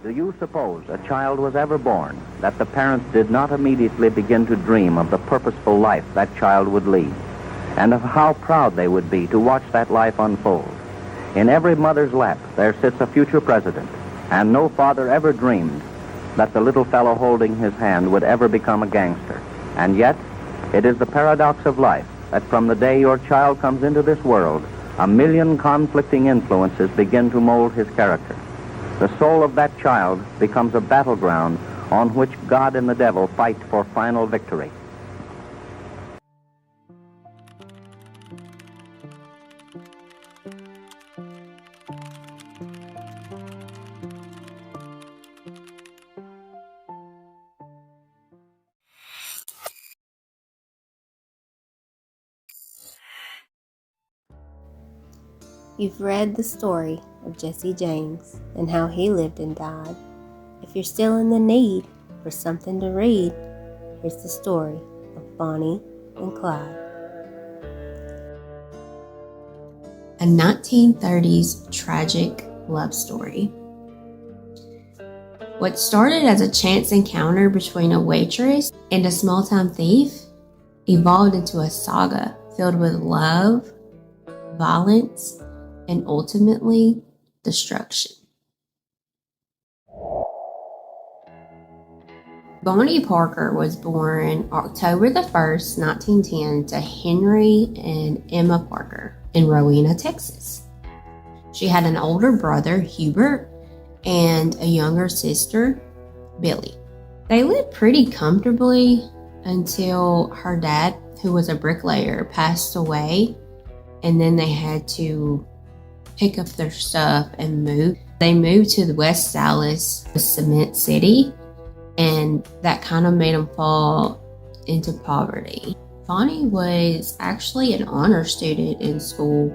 Do you suppose a child was ever born that the parents did not immediately begin to dream of the purposeful life that child would lead, and of how proud they would be to watch that life unfold? In every mother's lap there sits a future president, and no father ever dreamed that the little fellow holding his hand would ever become a gangster. And yet, it is the paradox of life that from the day your child comes into this world, a million conflicting influences begin to mold his character. The soul of that child becomes a battleground on which God and the devil fight for final victory. You've read the story of Jesse James and how he lived and died. If you're still in the need for something to read, here's the story of Bonnie and Clyde. A 1930s tragic love story. What started as a chance encounter between a waitress and a small-time thief evolved into a saga filled with love, violence, and ultimately destruction. Bonnie Parker was born October the 1st, 1910 to Henry and Emma Parker in Rowena, Texas. She had an older brother, Hubert, and a younger sister, Billy. They lived pretty comfortably until her dad, who was a bricklayer, passed away, and then they had to pick up their stuff and move. They moved to the West Dallas, the cement city, and that kind of made them fall into poverty. Bonnie was actually an honor student in school.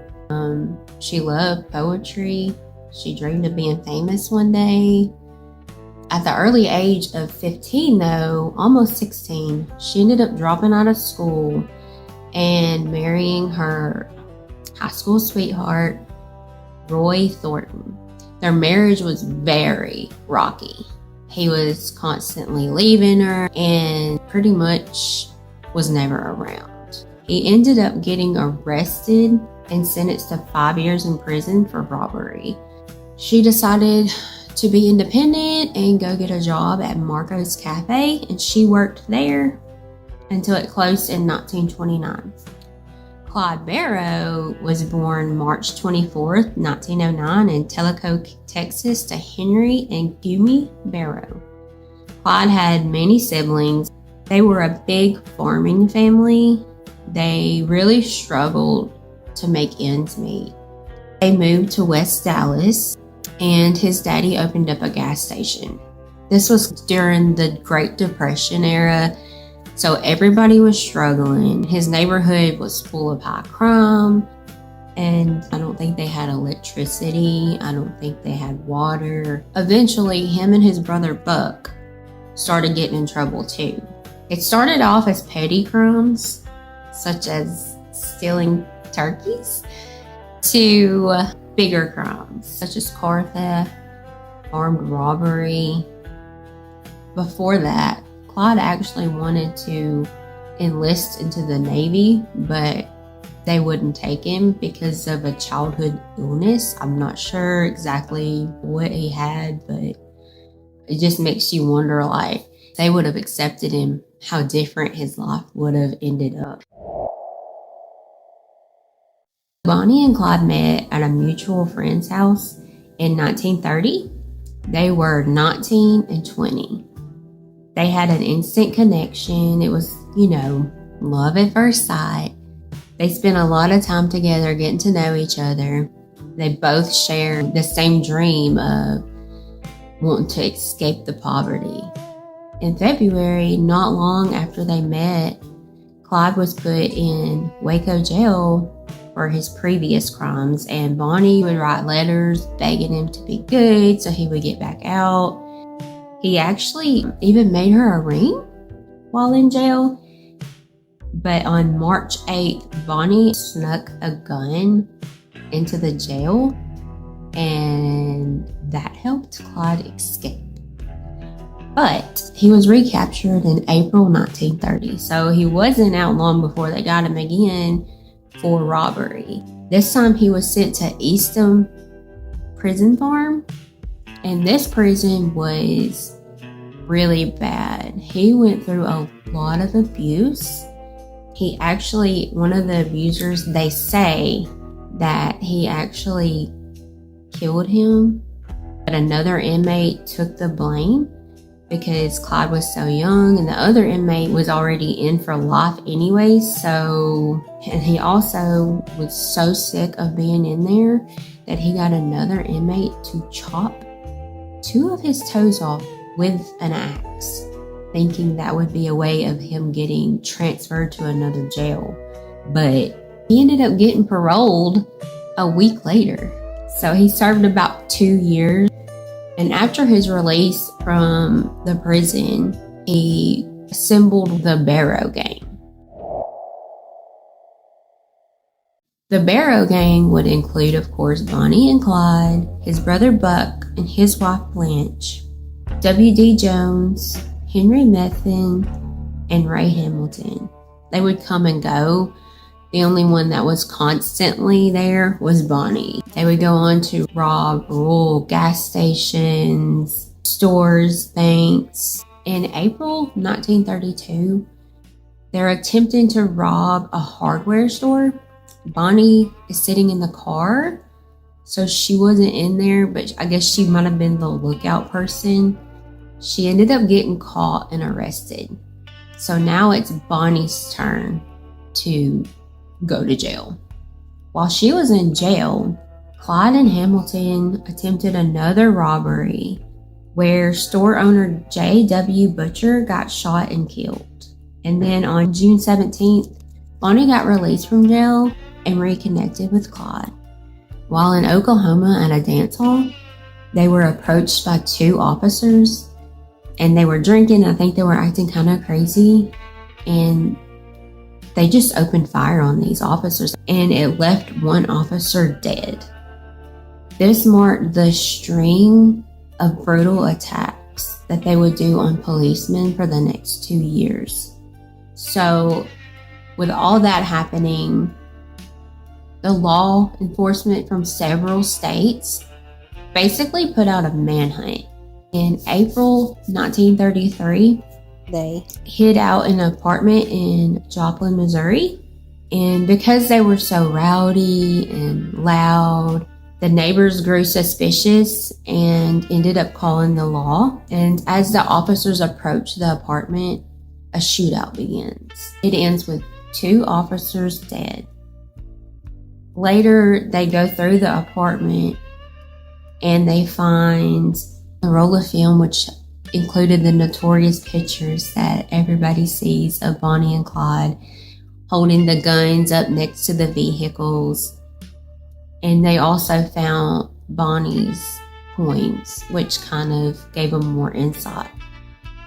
She loved poetry. She dreamed of being famous one day. At the early age of 15, though, almost 16, she ended up dropping out of school and marrying her high school sweetheart, Roy Thornton. Their marriage was very rocky. He was constantly leaving her and pretty much was never around. He ended up getting arrested and sentenced to 5 years in prison for robbery. She decided to be independent and go get a job at Marco's Cafe, and she worked there until it closed in 1929. Clyde Barrow was born March 24th, 1909 in Tellico, Texas to Henry and Gummy Barrow. Clyde had many siblings. They were a big farming family. They really struggled to make ends meet. They moved to West Dallas, and his daddy opened up a gas station. This was during the Great Depression era, so everybody was struggling. His neighborhood was full of high crime, and I don't think they had electricity. I don't think they had water. Eventually, him and his brother Buck started getting in trouble too. It started off as petty crimes, such as stealing turkeys, to bigger crimes, such as car theft, armed robbery. Before that, Clyde actually wanted to enlist into the Navy, but they wouldn't take him because of a childhood illness. I'm not sure exactly what he had, but it just makes you wonder, like, if they would have accepted him, how different his life would have ended up. Bonnie and Clyde met at a mutual friend's house in 1930. They were 19 and 20. They had an instant connection. It was, love at first sight. They spent a lot of time together getting to know each other. They both shared the same dream of wanting to escape the poverty. In February, not long after they met, Clyde was put in Waco jail for his previous crimes, and Bonnie would write letters begging him to be good so he would get back out. He actually even made her a ring while in jail. But on March 8th, Bonnie snuck a gun into the jail and that helped Clyde escape. But he was recaptured in April 1930, so he wasn't out long before they got him again for robbery. This time he was sent to Eastham Prison Farm, and this prison was really bad. He went through a lot of abuse. One of the abusers, they say that he actually killed him, but another inmate took the blame because Clyde was so young and the other inmate was already in for life anyway. And he also was so sick of being in there that he got another inmate to chop 2 of his toes off with an axe, thinking that would be a way of him getting transferred to another jail. But he ended up getting paroled a week later. So he served about 2 years. And after his release from the prison, he assembled the Barrow Gang. The Barrow Gang would include, of course, Bonnie and Clyde, his brother Buck, and his wife Blanche, W.D. Jones, Henry Methven, and Ray Hamilton. They would come and go. The only one that was constantly there was Bonnie. They would go on to rob rural gas stations, stores, banks. In April 1932, they're attempting to rob a hardware store. Bonnie is sitting in the car, so she wasn't in there, but I guess she might have been the lookout person. She ended up getting caught and arrested. So now it's Bonnie's turn to go to jail. While she was in jail, Clyde and Hamilton attempted another robbery where store owner J.W. Butcher got shot and killed. And then on June 17th, Bonnie got released from jail and reconnected with Clyde. While in Oklahoma at a dance hall, they were approached by 2 officers and they were drinking. I think they were acting kind of crazy, and they just opened fire on these officers, and it left one officer dead. This marked the string of brutal attacks that they would do on policemen for the next 2 years. So with all that happening, the law enforcement from several states basically put out a manhunt. In April 1933, they hid out in an apartment in Joplin, Missouri. And because they were so rowdy and loud, the neighbors grew suspicious and ended up calling the law. And as the officers approached the apartment, a shootout begins. It ends with 2 officers dead. Later, they go through the apartment and they find a roll of film which included the notorious pictures that everybody sees of Bonnie and Clyde holding the guns up next to the vehicles. And they also found Bonnie's coins, which kind of gave them more insight.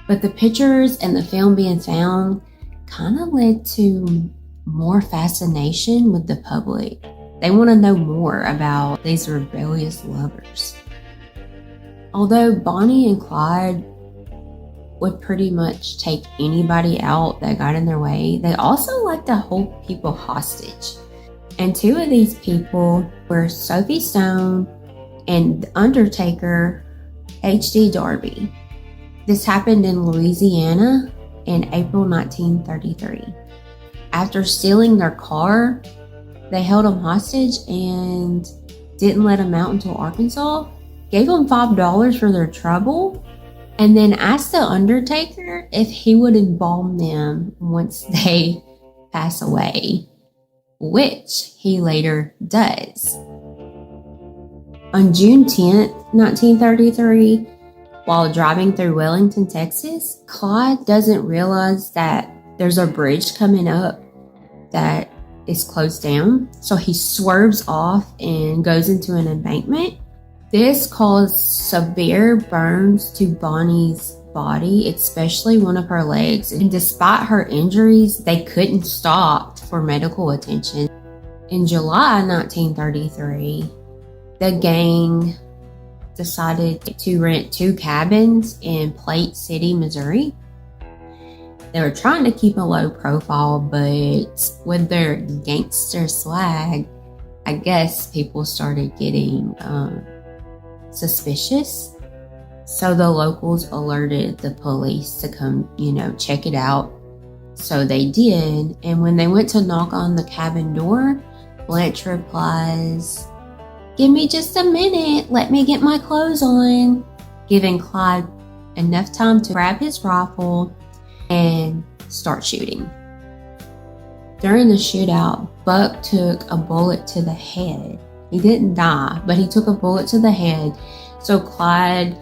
But the pictures and the film being found kind of led to more fascination with the public. They want to know more about these rebellious lovers. Although Bonnie and Clyde would pretty much take anybody out that got in their way, they also like to hold people hostage. And 2 of these people were Sophie Stone and the Undertaker H.D. Darby. This happened in Louisiana in April 1933. After stealing their car, they held them hostage and didn't let them out until Arkansas, gave them $5 for their trouble, and then asked the Undertaker if he would embalm them once they pass away, which he later does. On June 10th, 1933, while driving through Wellington, Texas, Clyde doesn't realize that there's a bridge coming up that is closed down, so he swerves off and goes into an embankment. This caused severe burns to Bonnie's body, especially one of her legs, and despite her injuries, they couldn't stop for medical attention. In July 1933, The gang decided to rent 2 cabins in Plate City, Missouri. They were trying to keep a low profile, but with their gangster swag, I guess people started getting suspicious. So the locals alerted the police to come, check it out. So they did. And when they went to knock on the cabin door, Blanche replies, "Give me just a minute. Let me get my clothes on," giving Clyde enough time to grab his rifle and start shooting. During the shootout, Buck took a bullet to the head. He didn't die, but he took a bullet to the head. So Clyde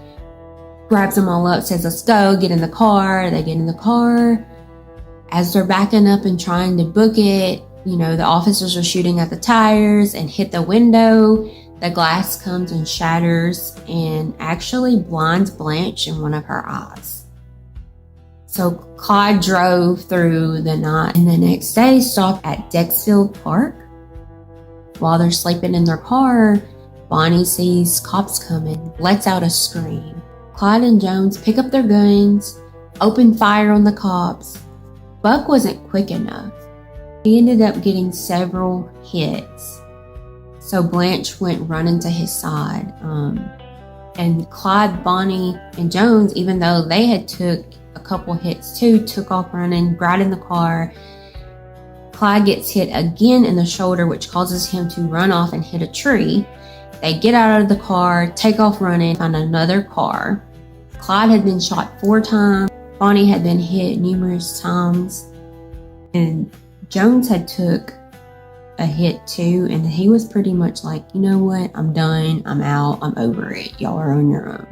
grabs them all up, says, "Let's go, get in the car." They get in the car. As they're backing up and trying to book it, the officers are shooting at the tires and hit the window. The glass comes and shatters and actually blinds Blanche in one of her eyes. So Clyde drove through the night and the next day stopped at Dexfield Park. While they're sleeping in their car, Bonnie sees cops coming, lets out a scream. Clyde and Jones pick up their guns, open fire on the cops. Buck wasn't quick enough. He ended up getting several hits. So Blanche went running to his side. And Clyde, Bonnie, and Jones, even though they had took a couple hits too, took off running, got in the car. Clyde gets hit again in the shoulder, which causes him to run off and hit a tree. They get out of the car, take off running, find another car. Clyde had been shot 4 times. Bonnie had been hit numerous times. And Jones had took a hit too, and he was pretty much like, "You know what? I'm done. I'm out. I'm over it. Y'all are on your own."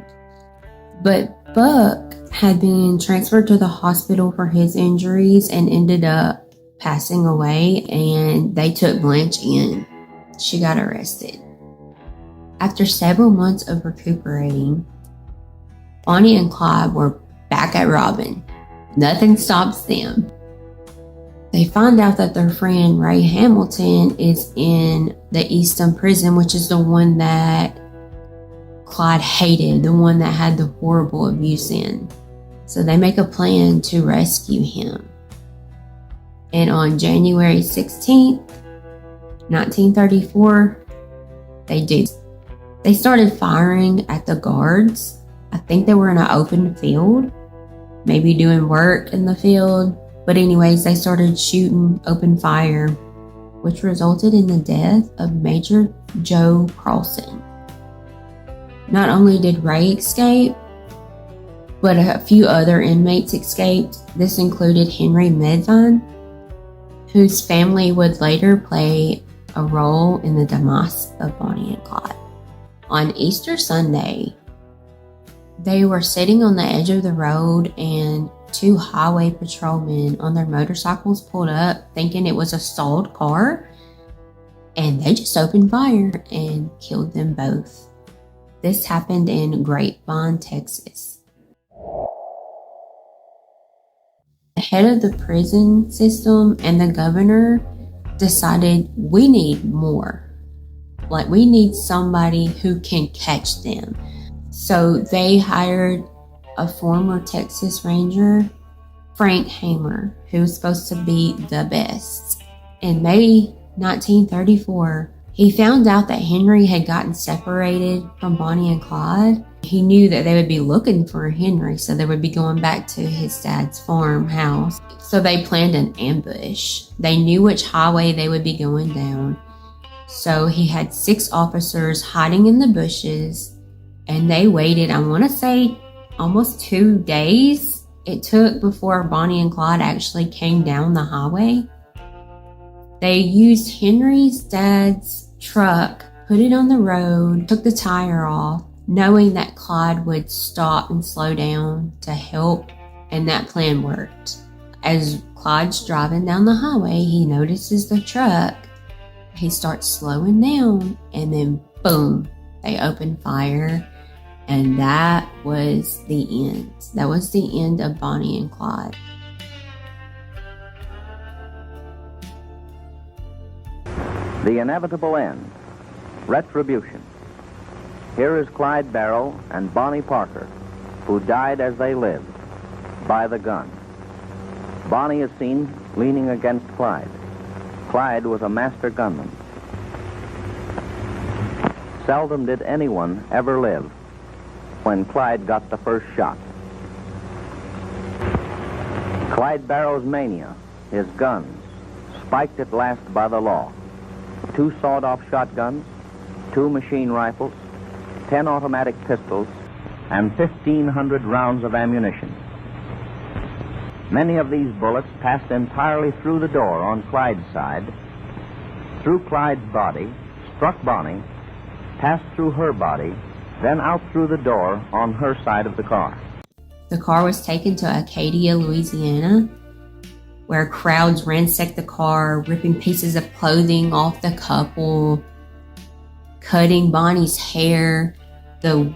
But Buck had been transferred to the hospital for his injuries and ended up passing away, and they took Blanche in. She got arrested. After several months of recuperating, Bonnie and Clyde were back at robbing. Nothing stops them. They find out that their friend Ray Hamilton is in the Easton prison, which is the one that Clyde hated, the one that had the horrible abuse in. So they make a plan to rescue him. And on January 16th, 1934, they do. They started firing at the guards. I think they were in an open field, maybe doing work in the field. But anyways, they started shooting open fire, which resulted in the death of Major Joe Carlson. Not only did Ray escape, but a few other inmates escaped. This included Henry Medvine, whose family would later play a role in the demise of Bonnie and Clyde. On Easter Sunday, they were sitting on the edge of the road and 2 highway patrolmen on their motorcycles pulled up thinking it was a stalled car, and they just opened fire and killed them both. This happened in Grapevine, Texas. The head of the prison system and the governor decided we need more. We need somebody who can catch them. So they hired a former Texas Ranger, Frank Hamer, who was supposed to be the best. In May 1934, he found out that Henry had gotten separated from Bonnie and Clyde. He knew that they would be looking for Henry, so they would be going back to his dad's farmhouse. So they planned an ambush. They knew which highway they would be going down. So he had 6 officers hiding in the bushes, and they waited, I want to say, almost 2 days it took before Bonnie and Clyde actually came down the highway. They used Henry's dad's truck, put it on the road, took the tire off, knowing that Clyde would stop and slow down to help, and that plan worked. As Clyde's driving down the highway, he notices the truck. He starts slowing down, and then boom, they open fire. And that was the end. That was the end of Bonnie and Clyde. The inevitable end. Retribution. Here is Clyde Barrow and Bonnie Parker, who died as they lived, by the gun. Bonnie is seen leaning against Clyde. Clyde was a master gunman. Seldom did anyone ever live when Clyde got the first shot. Clyde Barrow's mania, his guns, spiked at last by the law. 2 sawed-off shotguns, 2 machine rifles, 10 automatic pistols, and 1,500 rounds of ammunition. Many of these bullets passed entirely through the door on Clyde's side, through Clyde's body, struck Bonnie, passed through her body, then out through the door on her side of the car. The car was taken to Acadia, Louisiana, where crowds ransacked the car, ripping pieces of clothing off the couple, cutting Bonnie's hair. The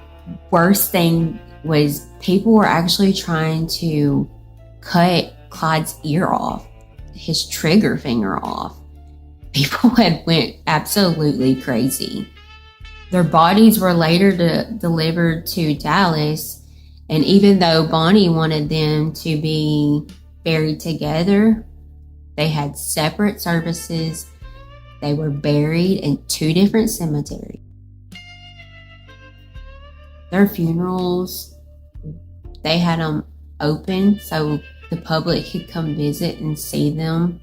worst thing was people were actually trying to cut Clyde's ear off, his trigger finger off. People had went absolutely crazy. Their bodies were later delivered to Dallas, and even though Bonnie wanted them to be buried together, they had separate services. They were buried in 2 different cemeteries. Their funerals, they had them open so the public could come visit and see them.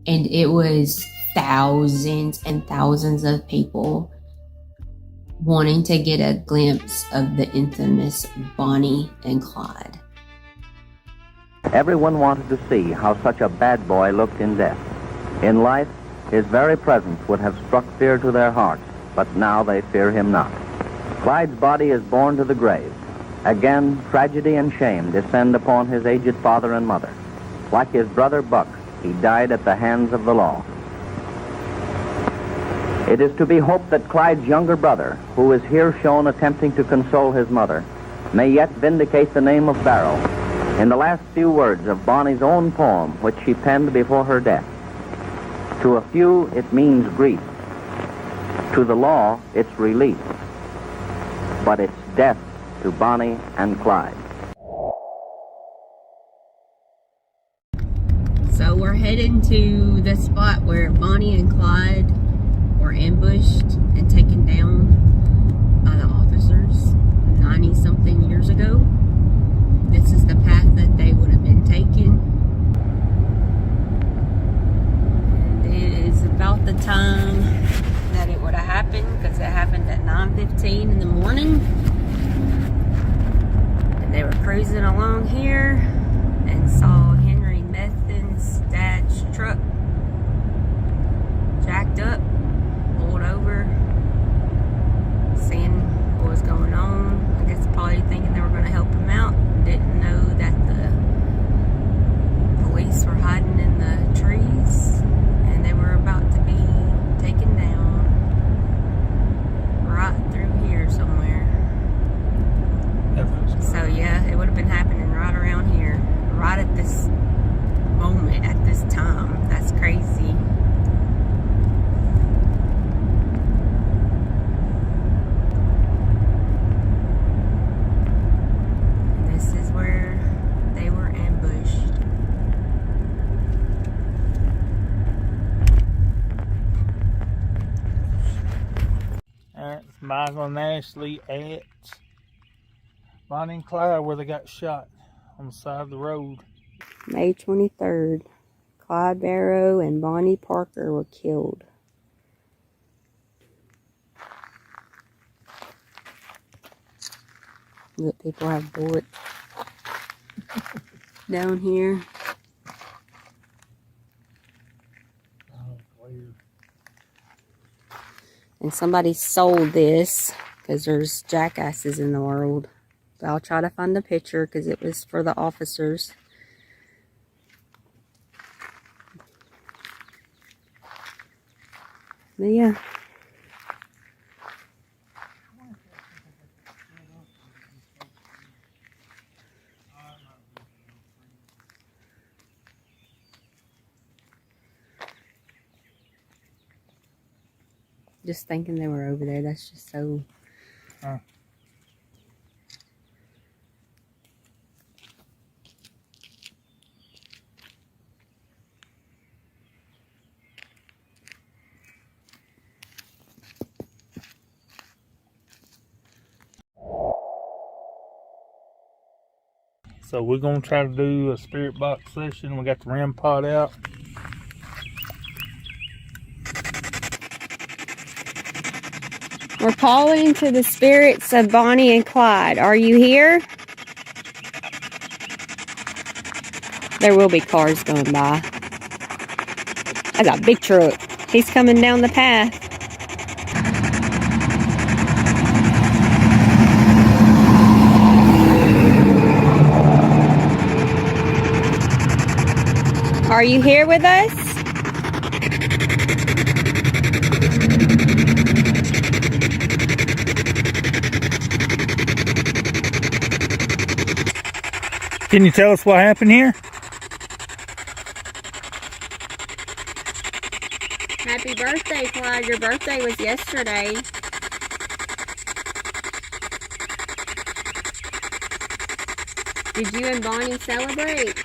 And it was thousands and thousands of people wanting to get a glimpse of the infamous Bonnie and Clyde. Everyone wanted to see how such a bad boy looked in death. In life, his very presence would have struck fear to their hearts, but now they fear him not. Clyde's body is borne to the grave. Again, tragedy and shame descend upon his aged father and mother. Like his brother Buck, he died at the hands of the law. It is to be hoped that Clyde's younger brother, who is here shown attempting to console his mother, may yet vindicate the name of Barrow in the last few words of Bonnie's own poem, which she penned before her death. To a few, it means grief. To the law, it's relief. But it's death to Bonnie and Clyde. So we're heading to the spot where Bonnie and Clyde were ambushed and taken down by the officers 90-something years ago. This is the path that they would have been taking. And it is about the time that it would have happened, because it happened at 9:15 in the morning. And they were cruising along here and saw Henry Methin's dad's truck jacked up, pulled over, seeing what was going on. I guess probably thinking they were going to help him out. Didn't know that the police were hiding in the trees and they were about to be taken down right through here somewhere. So yeah, it would have been happening right around here, right at this moment, at this time. That's crazy. Michael and Ashley at Bonnie and Clyde, where they got shot on the side of the road. May 23rd, Clyde Barrow and Bonnie Parker were killed. Look, people have bullets down here. And somebody sold this because there's jackasses in the world. But I'll try to find the picture because it was for the officers. But yeah. Just thinking they were over there, that's just so So we're going to try to do a spirit box session. We got the REM pod out. We're calling to the spirits of Bonnie and Clyde. Are you here? There will be cars going by. That's a big truck. He's coming down the path. Are you here with us? Can you tell us what happened here? Happy birthday, Clyde. Your birthday was yesterday. Did you and Bonnie celebrate?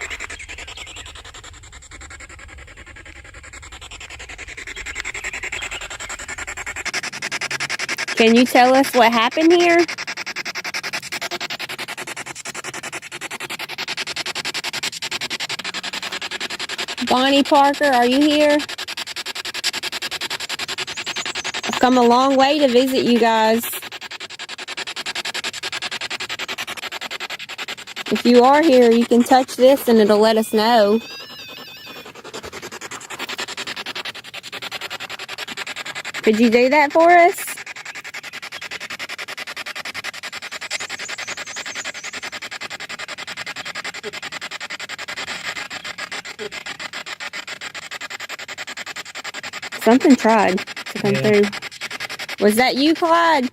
Can you tell us what happened here? Bonnie, Parker, are you here? I've come a long way to visit you guys. If you are here, you can touch this and it'll let us know. Could you do that for us? Something tried to come through. Was that you, Clyde?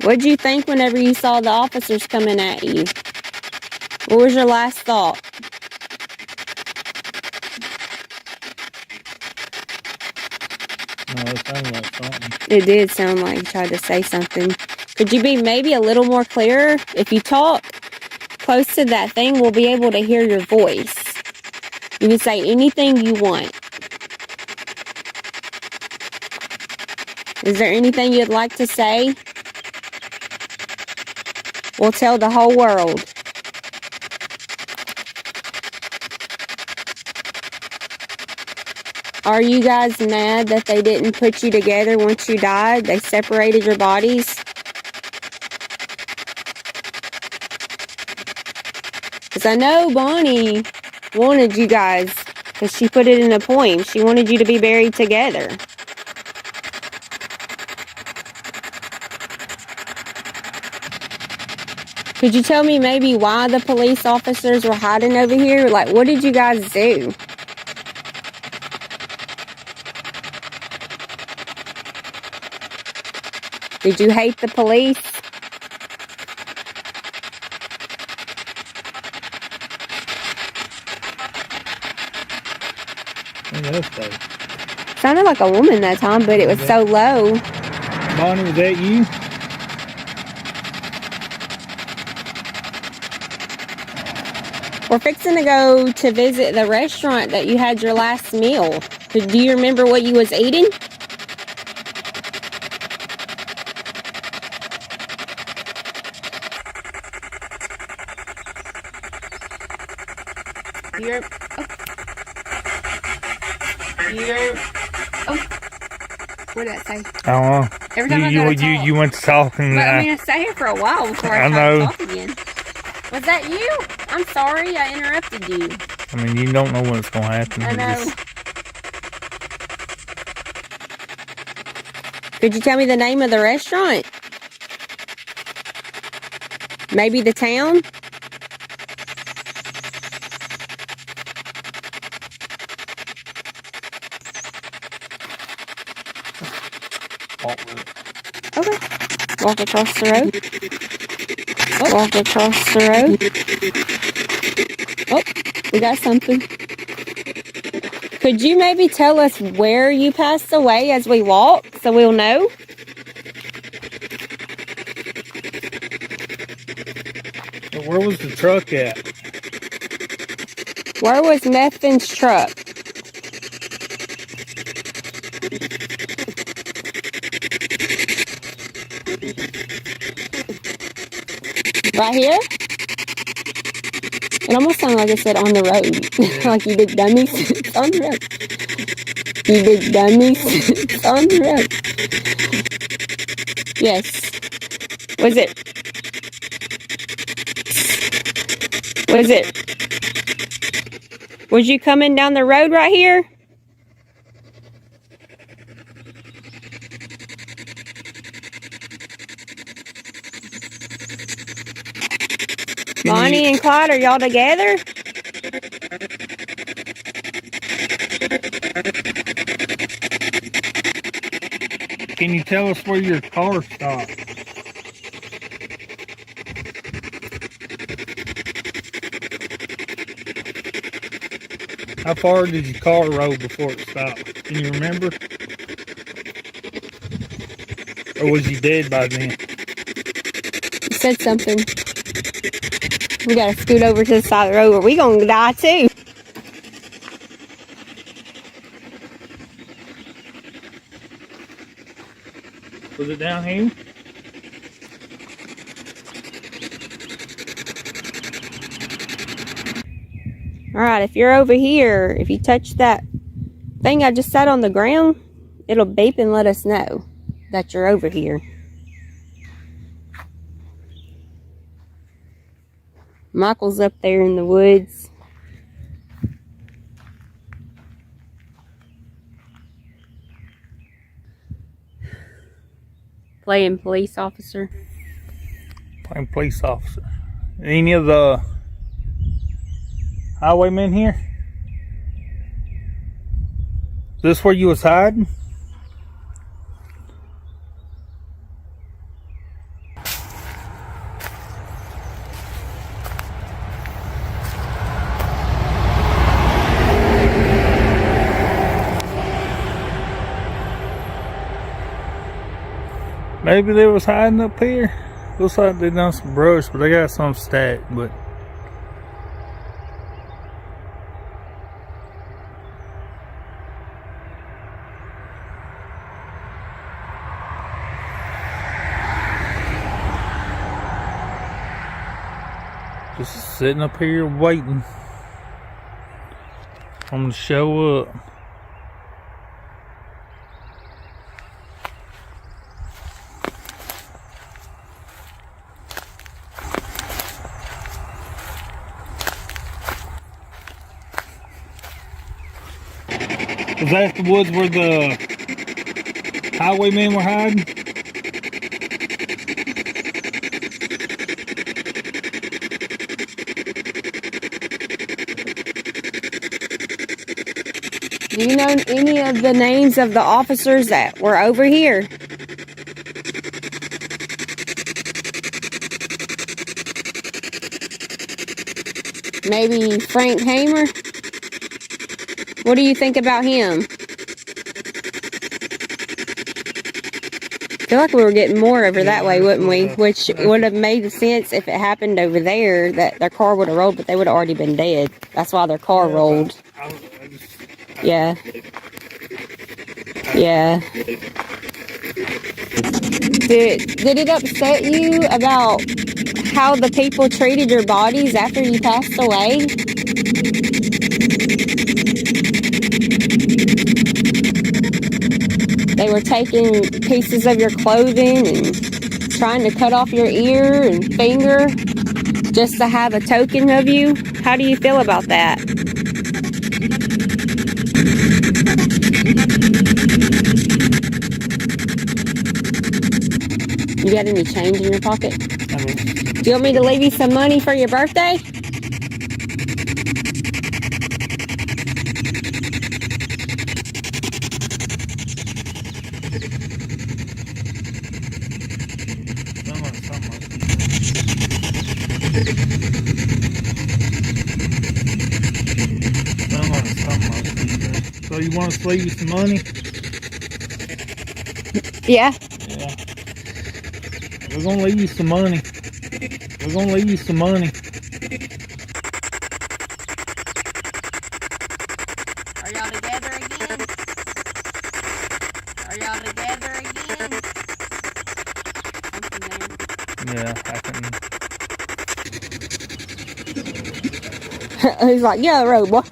What'd you think whenever you saw the officers coming at you? What was your last thought? No, it sounded like something. It did sound like you tried to say something. Could you be maybe a little more clearer? If you talk close to that thing, we'll be able to hear your voice. You can say anything you want. Is there anything you'd like to say? We'll tell the whole world. Are you guys mad that they didn't put you together once you died? They separated your bodies? Because I know Bonnie wanted you guys, because she put it in a poem. She wanted you to be buried together. Could you tell me maybe why the police officers were hiding over here? Like, what did you guys do? Did you hate the police? Sounded like a woman that time, but it was so low. Bonnie, was that you? We're fixing to go to visit the restaurant that you had your last meal. Do you remember what you was eating? What did that say? I don't know. Every time You went to talk and but I mean, I sat here for a while before I tried to talk again. Was that you? I'm sorry I interrupted you. I mean, you don't know when it's going to happen. I know. Could you tell me the name of the restaurant? Maybe the town? Okay. Walk across the road. Oh, walk across the road. Oh, we got something. Could you maybe tell us where you passed away as we walk so we'll know? Where was the truck at? Where was Methin's truck? Right here? It almost sounded like it said on the road. Like you big dummies. It's on the road. You big dummies. It's on the road. Yes. Was it? Was it? Was you coming down the road right here? Bonnie and Clyde, are y'all together? Can you tell us where your car stopped? How far did your car roll before it stopped? Can you remember? Or was you dead by then? You said something. We gotta scoot over to the side of the road or we gonna die too. Was it down here? Alright, if you're over here, if you touch that thing I just sat on the ground, it'll beep and let us know that you're over here. Michael's up there in the woods. Playing police officer. Playing police officer. Any of the highwaymen here? Is this where you was hiding? Maybe they was hiding up here. Looks like they done some brush, but they got some stacked, but just sitting up here waiting for them to show up. Was that the woods where the highwaymen were hiding? Do you know any of the names of the officers that were over here? Maybe Frank Hamer? What do you think about him? I feel like we were getting more over that way, wouldn't we? Which would have made sense if it happened over there, that their car would have rolled, but they would have already been dead. That's why their car rolled. Yeah. Yeah. Did it upset you about how the people treated your bodies after you passed away? They were taking pieces of your clothing and trying to cut off your ear and finger just to have a token of you. How do you feel about that? You got any change in your pocket? Do you want me to leave you some money for your birthday? So you want us to leave you some money? Yeah. Yeah. We're gonna leave you some money. We're gonna leave you some money. Are y'all together again? Are y'all together again? Yeah, I can. He's like, yeah, the road, boy.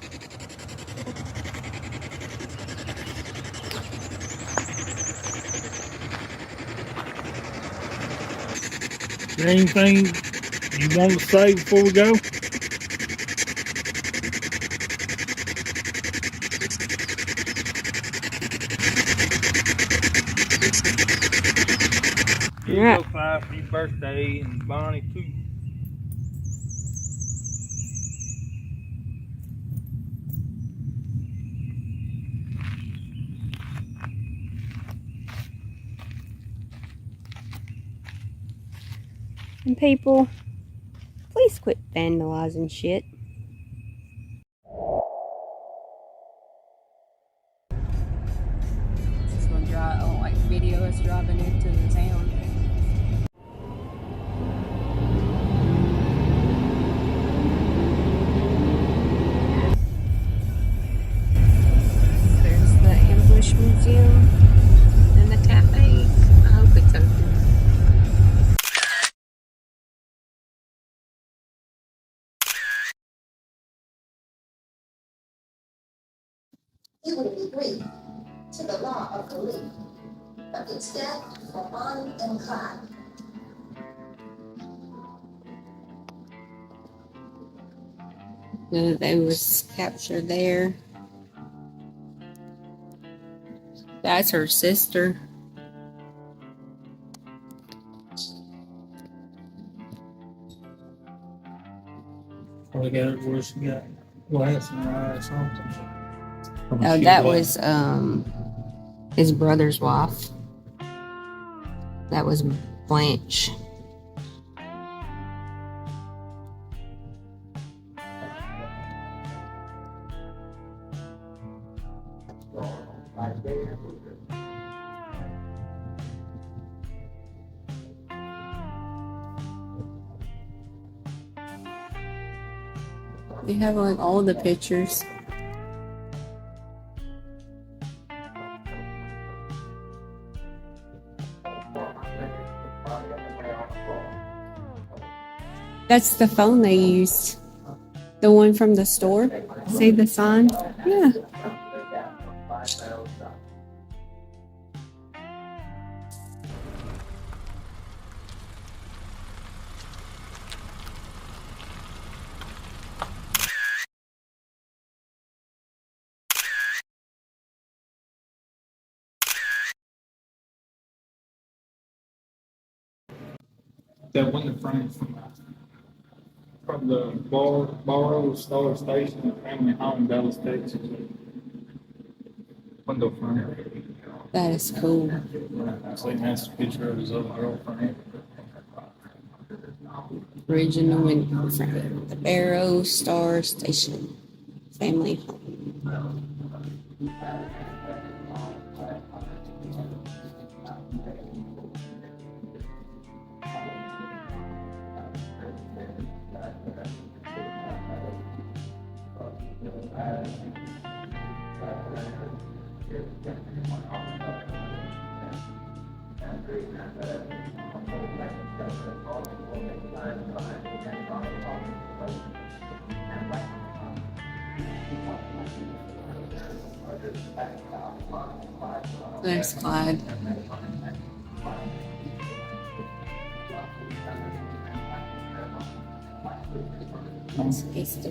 Is there anything you want to say before we go? Here you go, Clyde, for your birthday, and Bonnie too. And people, please quit vandalizing shit. Just gonna drive, video us driving into the town. There's the Ambush Museum and the cafe. I hope it's open. He would agree to the law of the league, but instead for Bonnie and Clyde. They was captured there. That's her sister. Probably got it where she got glass in her eye or something. Oh, that was his brother's wife. That was Blanche. They have like all the pictures. That's the phone they used. The one from the store. See the sign? Yeah. That window frame from the Barrow Star Station, family home, Dallas, Texas. Window frame. That is cool. So he has a picture of his other girlfriend. Original window frame. The Barrow Star Station. Family home. There's Clyde.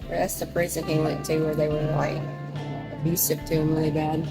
That's the prison he went to where they were like abusive to him really bad.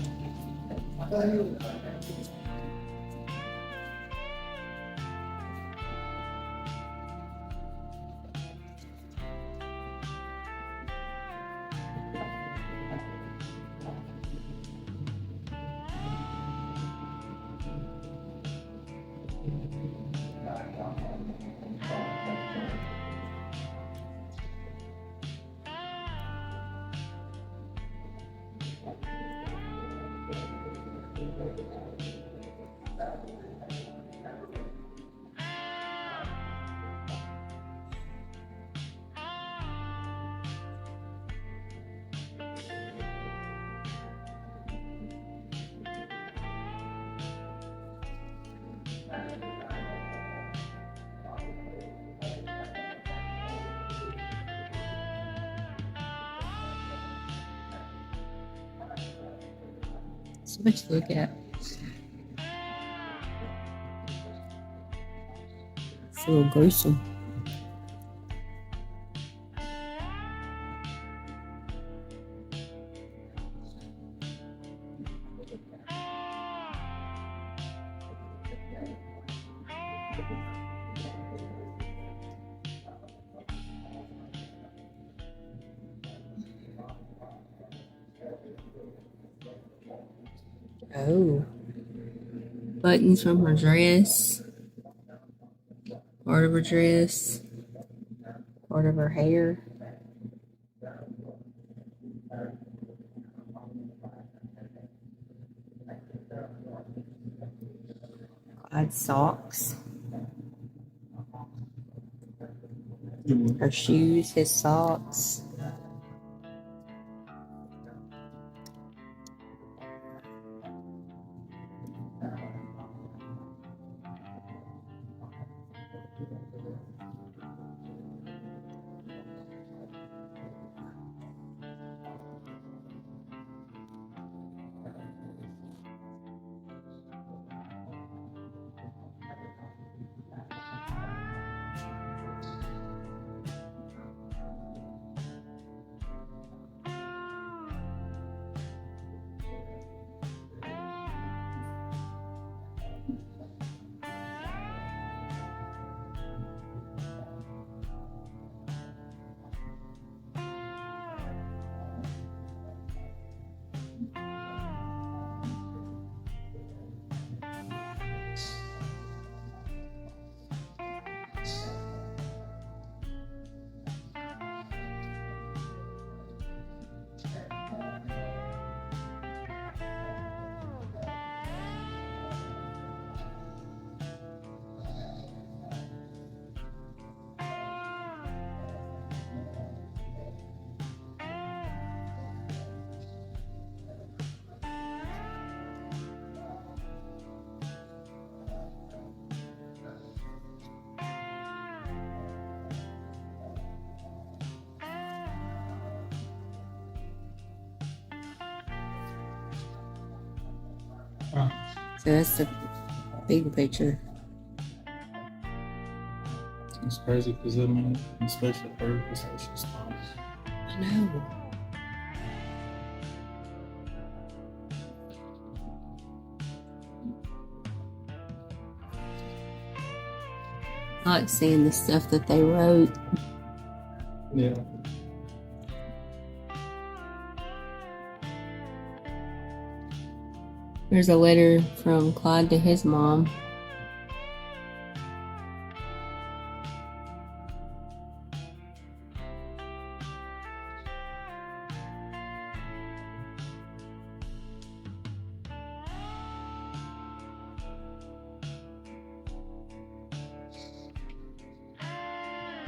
So much to look at. It's a little gruesome. Oh. Buttons from her dress. Part of her dress. Part of her hair. Clyde's socks. Her shoes, his socks. So that's the big picture. It's crazy because I mean, especially her, because how she's small. I know. I like seeing the stuff that they wrote. Yeah. There's a letter from Clyde to his mom.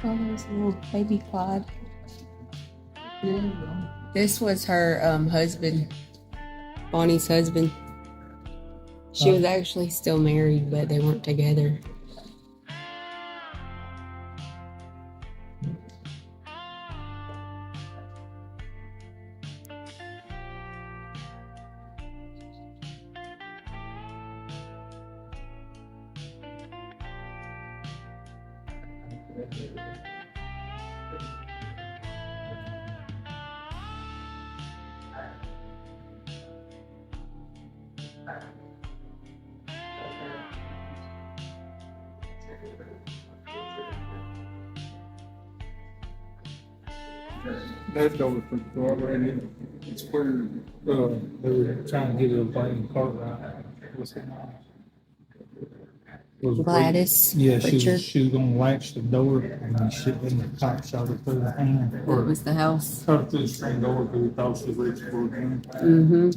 Oh, there's a little baby Clyde. This was her husband, Bonnie's husband. She was actually still married, but they weren't together. Left over from the robbery. It's where they were trying to get a Bonnie cart right. What's her name? Gladys. Yeah, Butcher. she was gonna latch the door and the cop shot her through the hand. It was the house. Shot her through the screen door because he thought she was reaching for a gun. Mm-hmm.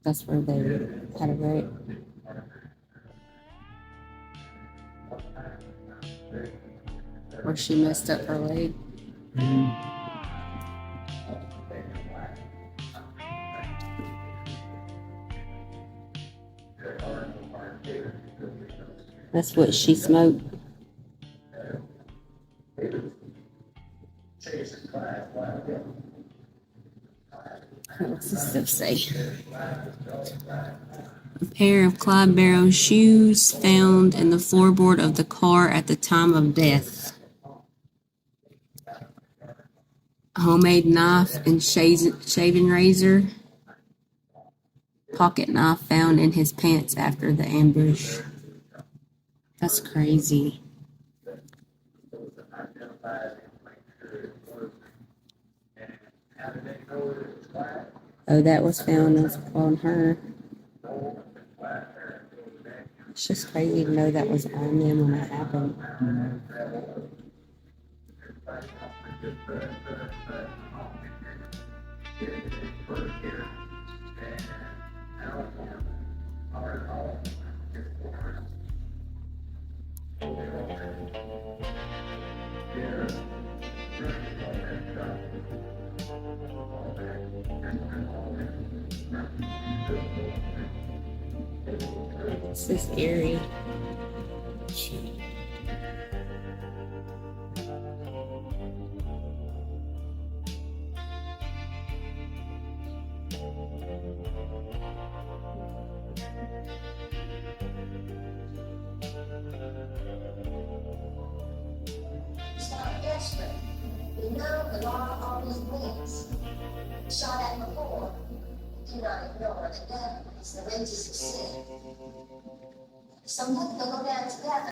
That's where they had a wreck. Where she messed up her leg. That's what she smoked. What's this stuff say? A pair of Clyde Barrow shoes found in the floorboard of the car at the time of death. A homemade knife and shaving razor. Pocket knife found in his pants after the ambush. That's crazy. Oh, that was found on her. It's just crazy to know that was on them when that happened. This is eerie. Stop desperate. We know the law always wins. Shot at before. Do not ignore the devil is the wages of sin. So let them go down together.